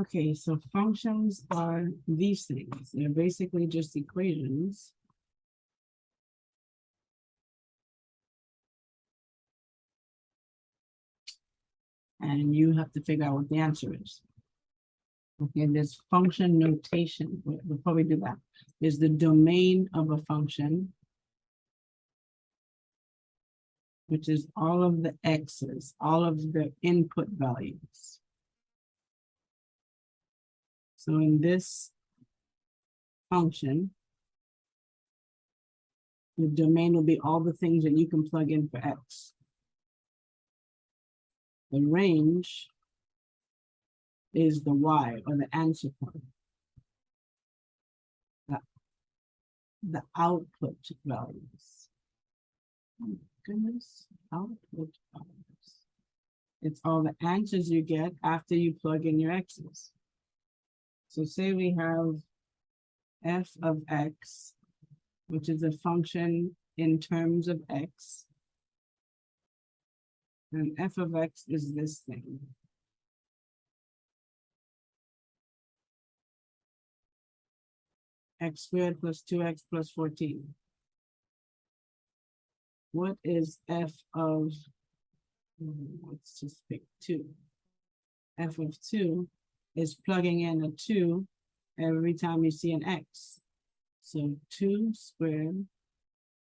Okay, so functions are these things. They're basically just equations. And you have to figure out what the answer is. Okay, there's function notation. We'll probably do that. Is the domain of a function, which is all of the x's, all of the input values. So in this function, the domain will be all the things that you can plug in for x. The range is the y, or the answer part. The output values. Oh my goodness, output values. It's all the answers you get after you plug in your x's. So say we have f of x, which is a function in terms of x. And f of x is this thing. X squared plus 2x plus 14. What is f of, let's just pick 2. F of 2 is plugging in a 2 every time you see an x. So 2 squared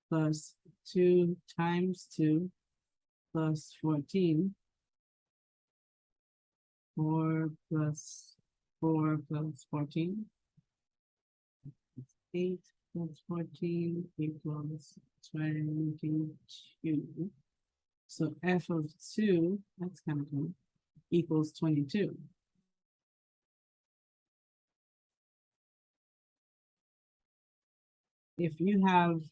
plus 2 times 2 plus 14. 4 plus 4 plus 14. 8 plus 14 equals 22. So f of 2, that's kind of cool, equals 22. If you have,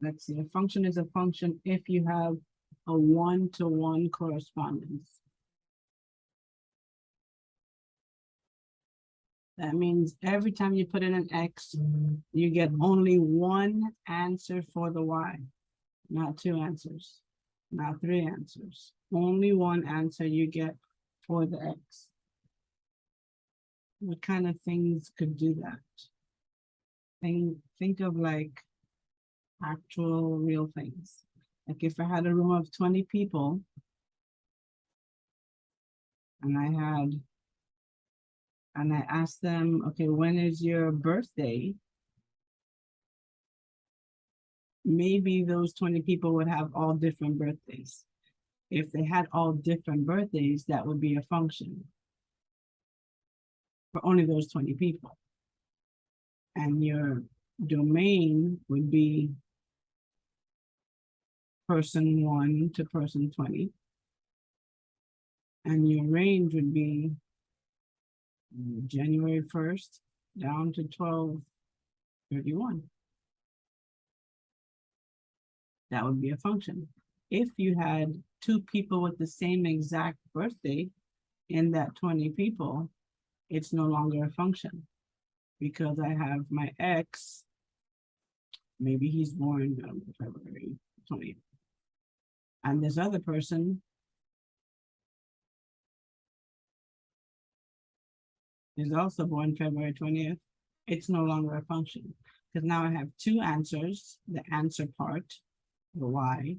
let's see, a function is a function if you have a one-to-one correspondence. That means every time you put in an x, you get only one answer for the y, not 2 answers, not 3 answers. Only one answer you get for the x. What kind of things could do that? Think of like actual real things. Like if I had a room of 20 people and I asked them, okay, when is your birthday? Maybe those 20 people would have all different birthdays. If they had all different birthdays, that would be a function for only those 20 people. And your domain would be person 1 to person 20. And your range would be January 1st down to 12/31. That would be a function. If you had 2 people with the same exact birthday in that 20 people, it's no longer a function because I have my x, maybe he's born February 20th. And this other person is also born February 20th. It's no longer a function because now I have 2 answers, the answer part, the y,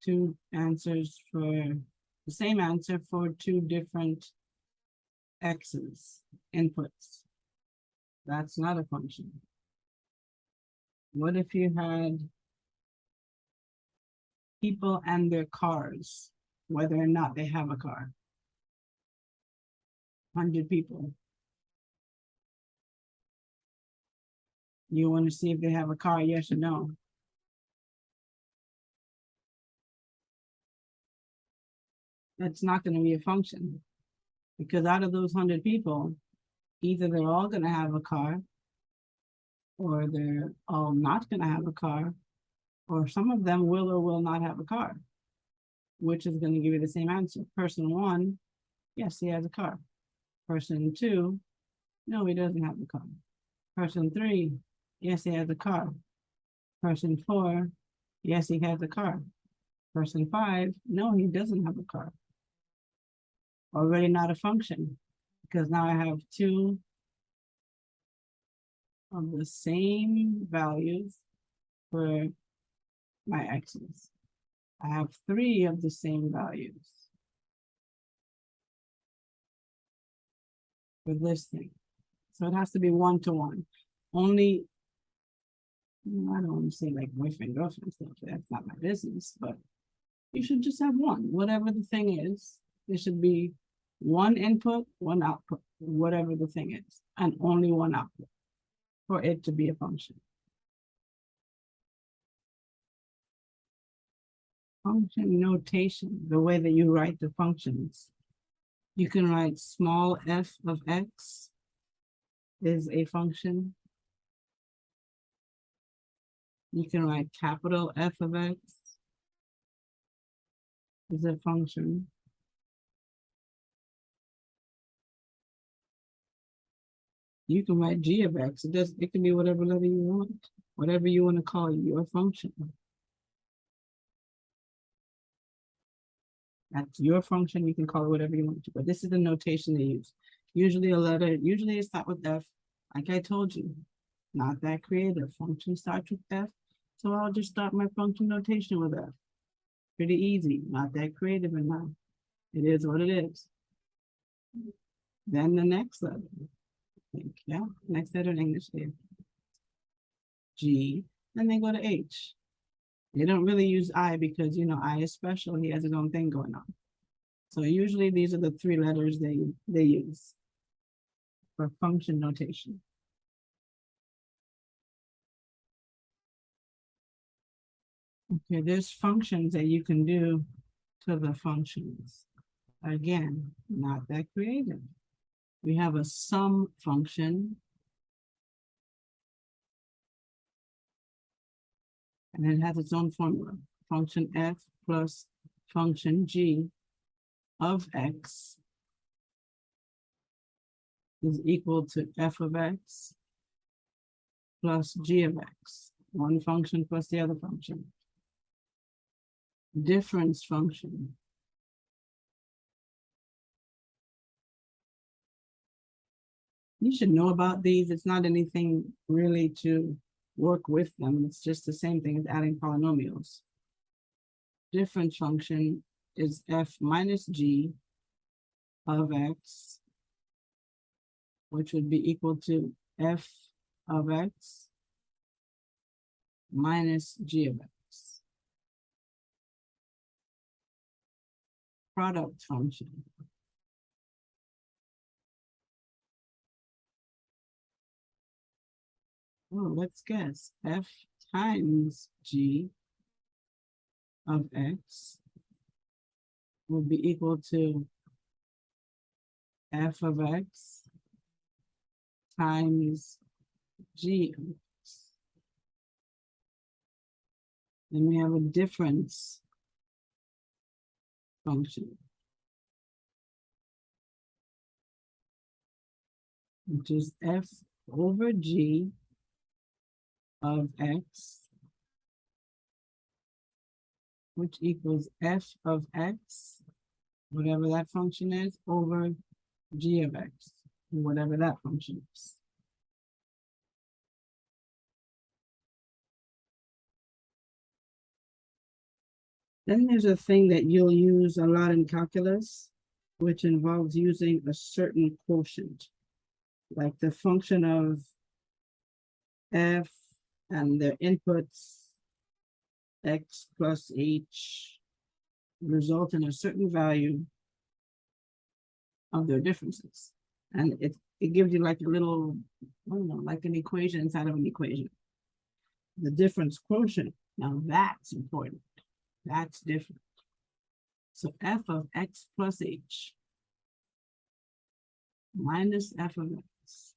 2 answers for the same answer for 2 different x's, inputs. That's not a function. What if you had people and their cars, whether or not they have a car? 100 people. You want to see if they have a car, yes or no? That's not going to be a function because out of those 100 people, either they're all going to have a car or they're all not going to have a car, or some of them will or will not have a car, which is going to give you the same answer. Person 1, yes, he has a car. Person 2, no, he doesn't have a car. Person 3, yes, he has a car. Person 4, yes, he has a car. Person 5, no, he doesn't have a car. already not a function because now I have two of the same values for my x's. I have three of the same values for this thing. So it has to be one-to-one. Only, I don't want to say like boyfriend, girlfriend stuff. That's not my business, but you should just have one. Whatever the thing is, there should be one input, one output, whatever the thing is, and only one output for it to be a function. Function notation, the way that you write the functions. You can write small f of x is a function. You can write capital F of x is a function. You can write g of x. It can be whatever letter you want, whatever you want to call your function. That's your function. You can call it whatever you want to, but this is the notation they use. Usually a letter, usually it starts with F. Like I told you, not that creative. Function starts with F. So I'll just start my function notation with F. Pretty easy, not that creative enough. It is what it is. Then the next letter, I think, yeah, next letter in English here. G, then they go to H. They don't really use I because, you know, I is special. He has his own thing going on. So usually these are the three letters they use for function notation. Okay, there's functions that you can do to the functions. Again, not that creative. We have a sum function. And it has its own formula. Function f plus function g of x is equal to f of x plus g of x. One function plus the other function. Difference function. You should know about these. It's not anything really to work with them. It's just the same thing as adding polynomials. Difference function is f minus g of x, which would be equal to f of x minus g of x. Product function. Oh, let's guess. F times g of x will be equal to f of x times g of x. Then we have a difference function, which is f over g of x, which equals f of x, whatever that function is, over g of x, whatever that function is. Then there's a thing that you'll use a lot in calculus, which involves using a certain quotient, like the function of f and their inputs, x plus h, result in a certain value of their differences. And it gives you like a little, I don't know, like an equation inside of an equation. The difference quotient, now that's important. That's different. So f of x plus h minus f of x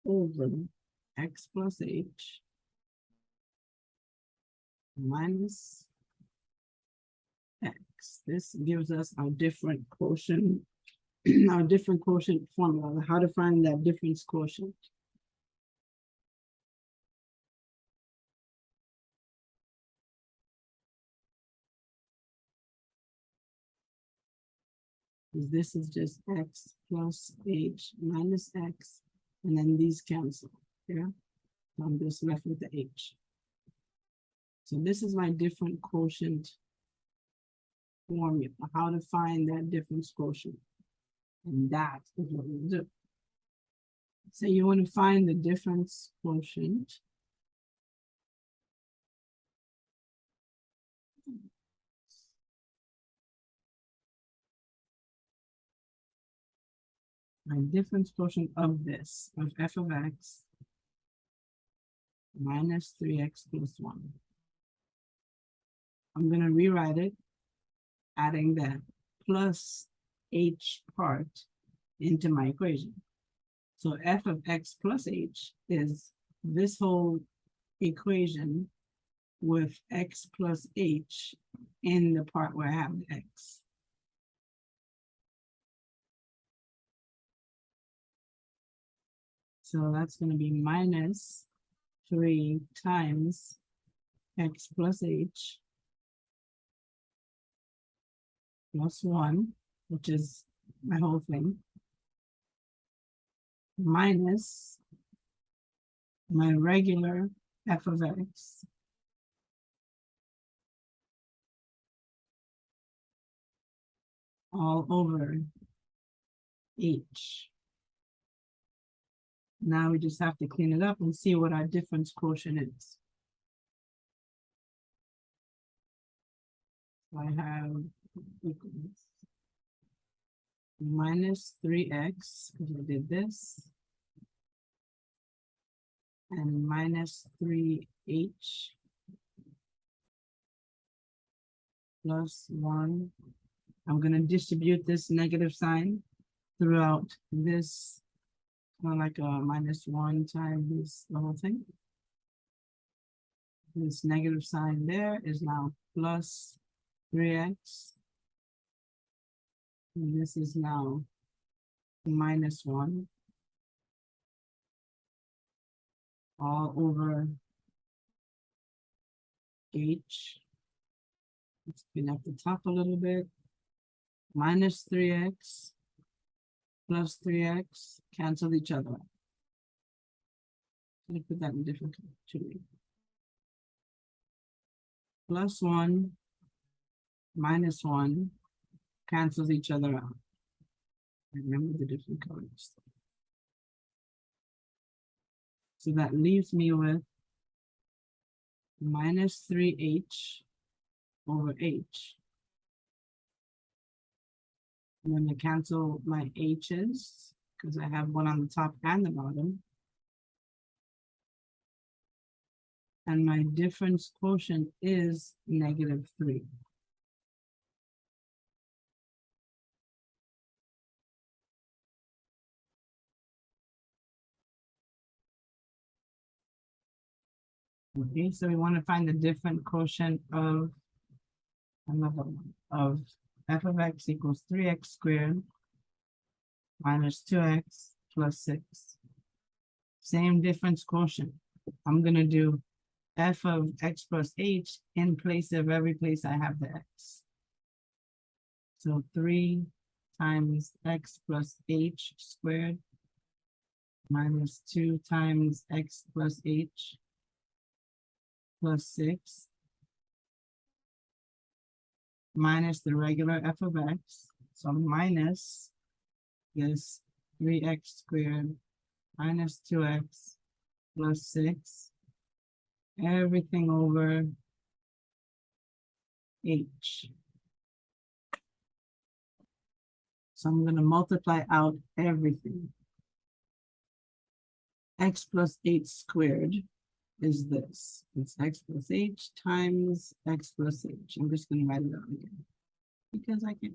over x plus h minus x. This gives us our different quotient, our different quotient formula, how to find that difference quotient. because this is just x plus h minus x, and then these cancel. Yeah, I'm just left with the h. So this is my different quotient formula, how to find that difference quotient. And that is what we'll do. So you want to find the difference quotient. My difference quotient of this, of f of x minus 3x plus 1. I'm going to rewrite it, adding that plus h part into my equation. So f of x plus h is this whole equation with x plus h in the part where I have the x. So that's going to be minus 3 times x plus h plus 1, which is my whole thing, minus my regular f of x all over h. Now we just have to clean it up and see what our difference quotient is. So I have equals minus 3x, because I did this, and minus 3h plus 1. I'm going to distribute this negative sign throughout this, like a minus 1 times the whole thing. This negative sign there is now plus 3x. And this is now minus 1 all over h. Let's clean up the top a little bit. Minus 3x plus 3x cancel each other out. Let me put that in different color. Plus 1 minus 1 cancels each other out. Remember the different colors. So that leaves me with minus 3h over h. I'm going to cancel my h's because I have one on the top and the bottom. And my difference quotient is negative 3. Okay, so we want to find the different quotient of another one, of f of x equals 3x squared minus 2x plus 6. Same difference quotient. I'm going to do f of x plus h in place of every place I have the x. So 3 times x plus h squared minus 2 times x plus h plus 6 minus the regular f of x. So minus this 3x squared minus 2x plus 6, everything over h. So I'm going to multiply out everything. X plus h squared is this. It's x plus h times x plus h. I'm just going to write it out again because I can.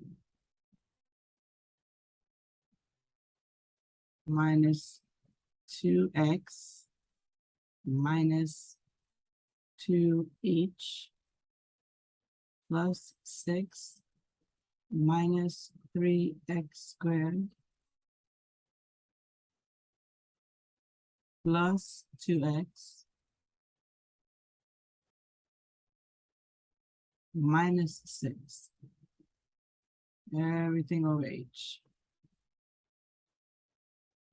Minus 2x minus 2h plus 6 minus 3x squared plus 2x minus 6. everything over h.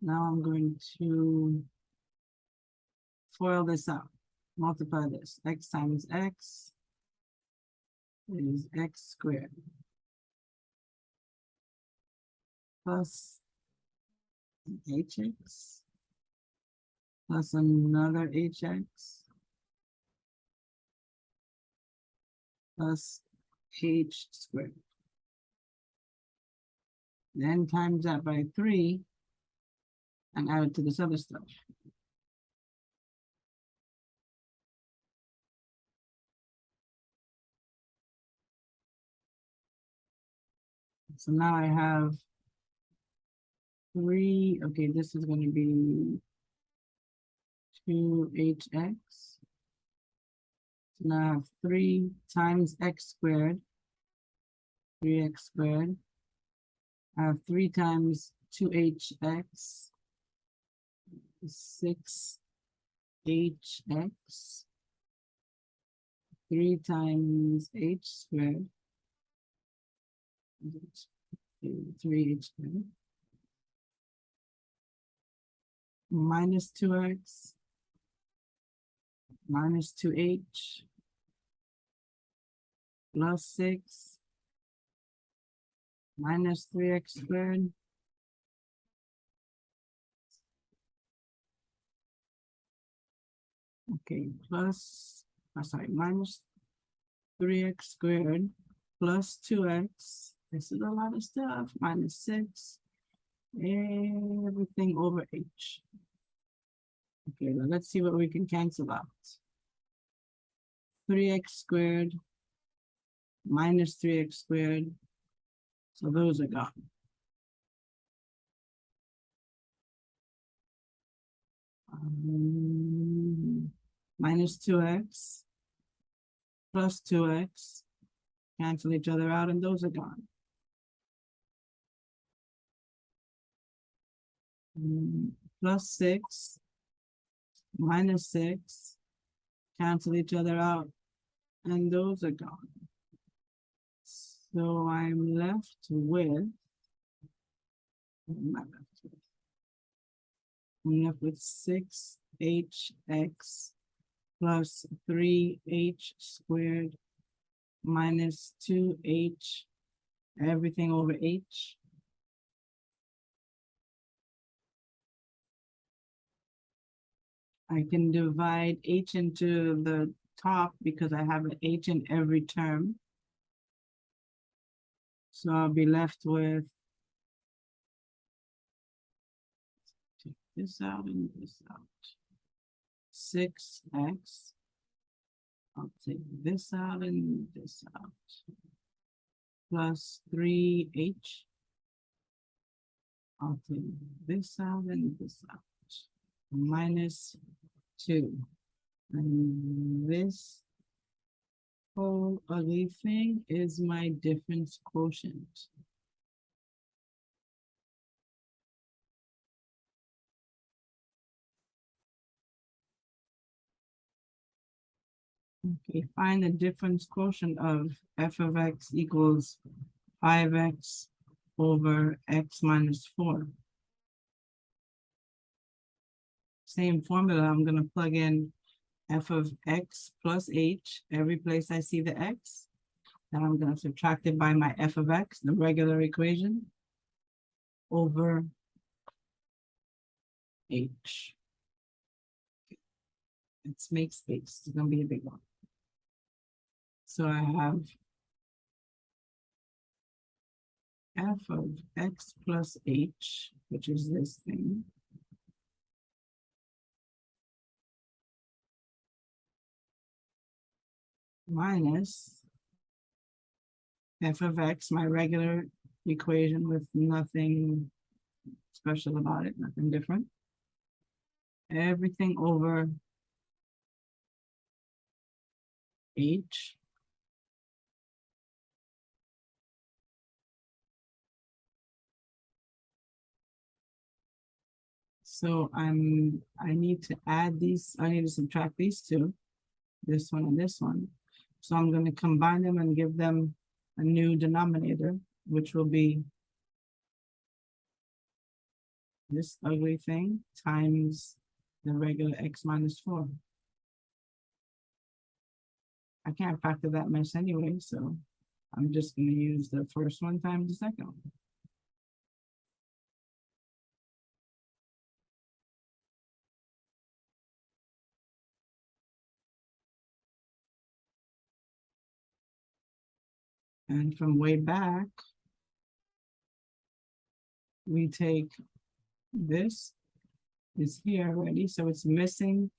Now I'm going to FOIL this out. Multiply this. X times x is x squared plus hx plus another hx plus h squared. Then times that by 3 and add it to this other stuff. So now I have 3, okay, this is going to be 2hx. So now I have 3 times x squared, 3x squared. I have 3 times 2hx, 6hx. 3 times h squared, 3h squared, minus 2x, minus 2h, plus 6, minus 3x squared, okay, plus, sorry, minus 3x squared plus 2x. This is a lot of stuff. Minus 6. Everything over h. Okay, now let's see what we can cancel out. 3x squared minus 3x squared. So those are gone. Minus 2x plus 2x. Cancel each other out, and those are gone. Plus 6 minus 6. Cancel each other out, and those are gone. So I'm left with, I'm left with 6hx plus 3h squared minus 2h, everything over h. I can divide h into the top because I have an h in every term. So I'll be left with, take this out and this out. 6x. I'll take this out and this out. Plus 3h. I'll take this out and this out. Minus 2. And this whole ugly thing is my difference quotient. Okay, find the difference quotient of f of x equals 5x over x minus 4. Same formula, I'm going to plug in f of x plus h every place I see the x. Then I'm going to subtract it by my f of x, the regular equation, over h. Let's make space. It's going to be a big one. So I have f of x plus h, which is this thing, minus f of x, my regular equation with nothing special about it, nothing different. Everything over h. So I need to add these, I need to subtract these two, this one and this one. So I'm going to combine them and give them a new denominator, which will be this ugly thing times the regular x minus 4. I can't factor that mess anyway, so I'm just going to use the first one times the second one. And from way back, we take this is here already, so it's missing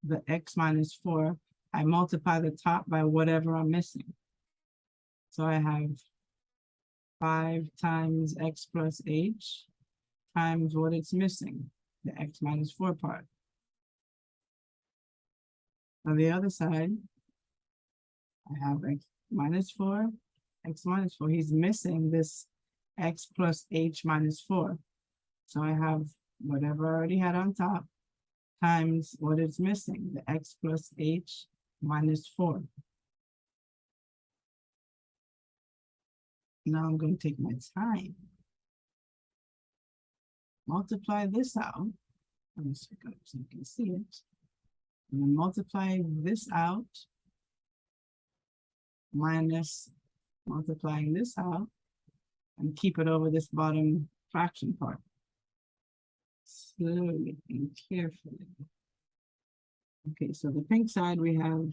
the x minus 4. I multiply the top by whatever I'm missing. So I have 5 times x plus h times what it's missing, the x minus 4 part. On the other side, I have x minus 4, x minus 4. He's missing this x plus h minus 4. So I have whatever I already had on top times what it's missing, the x plus h minus 4. Now I'm going to take my time, multiply this out. Let me check it so you can see it. I'm going to multiply this out minus multiplying this out and keep it over this bottom fraction part. Slowly and carefully. Okay, so the pink side we have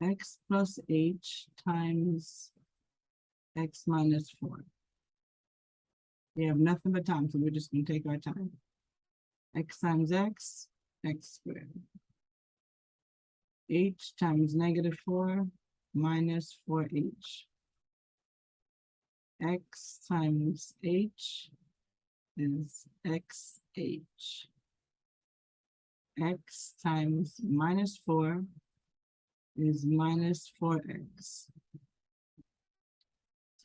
x plus h times x minus 4. We have nothing but time, so we're just going to take our time. X times x, x squared. H times negative 4 minus 4h. X times h is xh. X times minus 4 is minus 4x.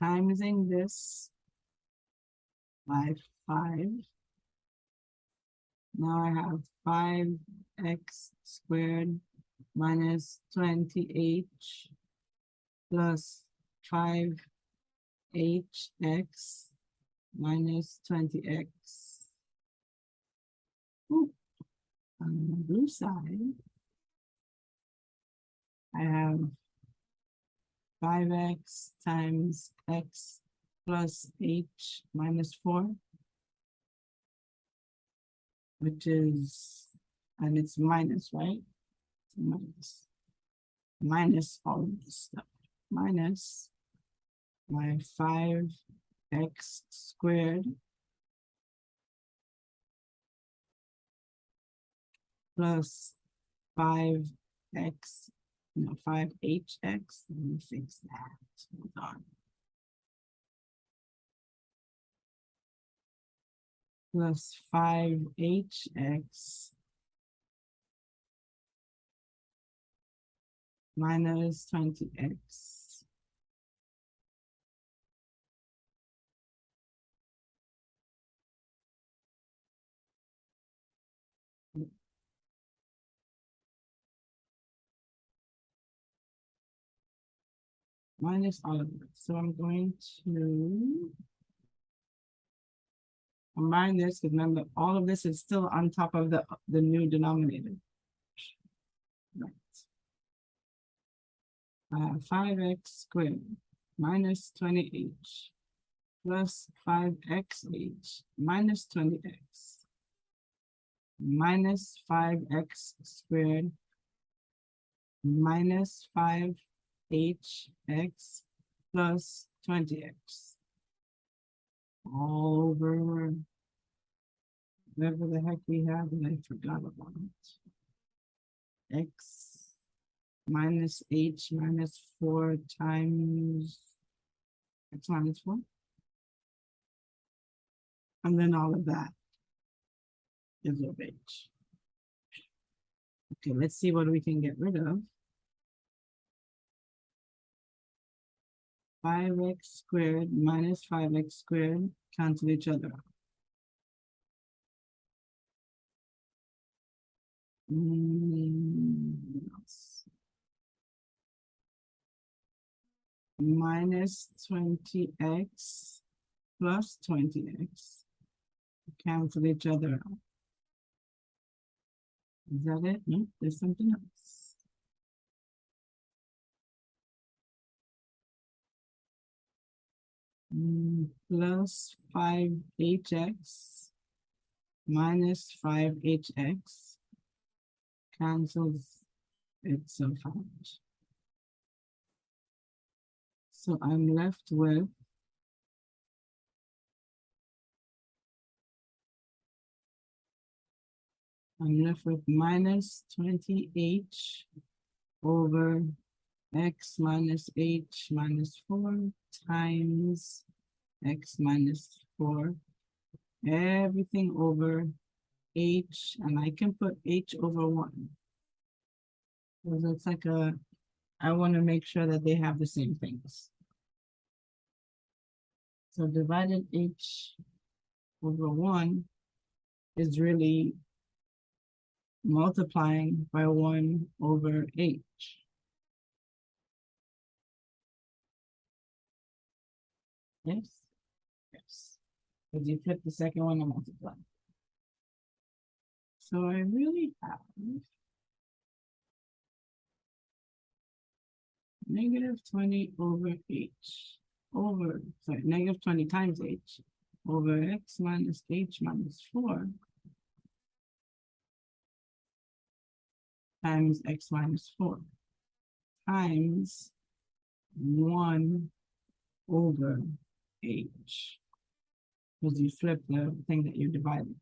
Timesing this by 5. Now I have 5x squared minus 20h plus 5hx minus 20x. Ooh. On the blue side, I have 5x times x plus h minus 4, which is, and it's minus, right? It's minus all of this stuff. Minus my 5x squared plus 5x, 5hx. Let me fix that. Hold on. Plus 5hx minus 20x. Minus all of it. So I'm going to combine this, because remember, all of this is still on top of the new denominator. Right. 5x squared minus 20h plus 5xh minus 20x minus 5x squared minus 5hx plus 20x all over whatever the heck we have and I forgot about it. X minus h minus 4 times x minus 4. And then all of that is of h. Okay, let's see what we can get rid of. 5x squared minus 5x squared cancel each other out. minus 20x plus 20x. Cancel each other out. Is that it? No, there's something else. Plus 5hx minus 5hx cancels itself out. So I'm left with minus 20h over x minus h minus 4 times x minus 4, everything over h, and I can put h over 1. Because it's like I want to make sure that they have the same things. So divided h over 1 is really multiplying by 1 over h. Yes? Yes. Because you flip the second one and multiply. So I really have negative 20 over h over, sorry, negative 20 times h over x minus h minus 4 times x minus 4 times 1 over h. Because you flip the thing that you're dividing.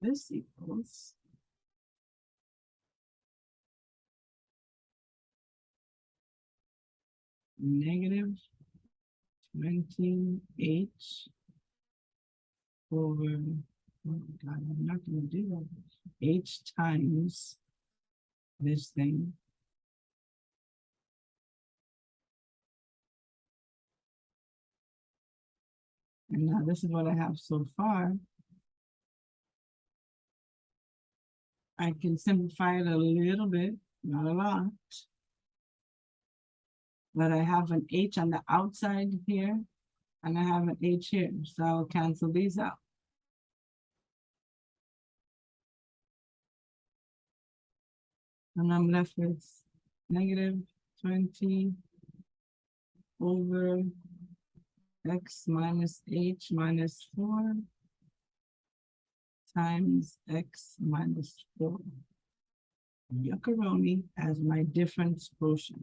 This equals negative 20h over, oh my God, I'm not going to do that. H times this thing. And now this is what I have so far. I can simplify it a little bit, not a lot. But I have an h on the outside here, and I have an h here. So I'll cancel these out. And I'm left with negative 20 over x minus h minus 4 times x minus 4. Yuccaroni as my difference quotient.